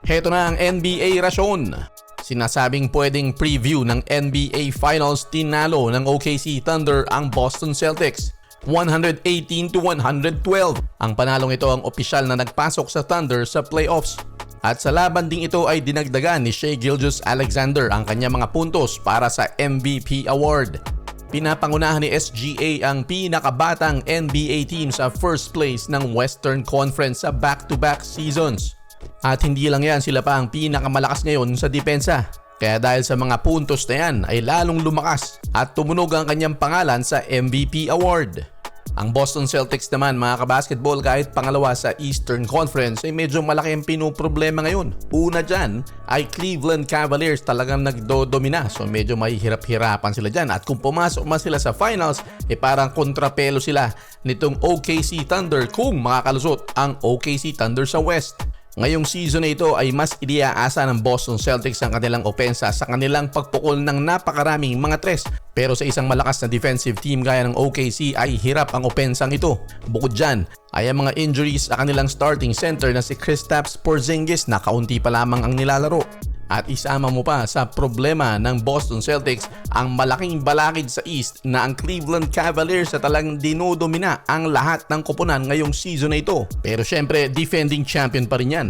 Heto na ang NBA rasyon. Sinasabing pwedeng preview ng NBA Finals, tinalo ng OKC Thunder ang Boston Celtics 118-112. Ang panalong ito ang opisyal na nagpasok sa Thunder sa playoffs. At sa laban ding ito ay dinagdagan ni Shai Gilgeous-Alexander ang kanyang mga puntos para sa MVP award. Pinapangunahan ni SGA ang pinakabatang NBA team sa first place ng Western Conference sa back-to-back seasons. At hindi lang yan, sila pa ang pinakamalakas ngayon sa depensa. Kaya dahil sa mga puntos na yan ay lalong lumakas at tumunog ang kanyang pangalan sa MVP award. Ang Boston Celtics naman mga kabasketball, kahit pangalawa sa Eastern Conference ay medyo malaki ang pinoproblema ngayon. Una dyan ay Cleveland Cavaliers, talagang nagdodomina, so medyo mahihirap-hirapan sila dyan. At kung pumasok man sila sa finals, parang kontrapelo sila nitong OKC Thunder kung makakalusot ang OKC Thunder sa West. Ngayong season na ito ay mas iniaasa ng Boston Celtics ang kanilang opensa sa kanilang pagpukol ng napakaraming mga tres. Pero sa isang malakas na defensive team gaya ng OKC ay hirap ang opensang ito. Bukod dyan ay ang mga injuries sa kanilang starting center na si Kristaps Porzingis na kaunti pa lamang ang nilalaro. At isama mo pa sa problema ng Boston Celtics ang malaking balakid sa East na ang Cleveland Cavaliers sa talagang dinodomina ang lahat ng koponan ngayong season na ito. Pero syempre defending champion pa rin yan.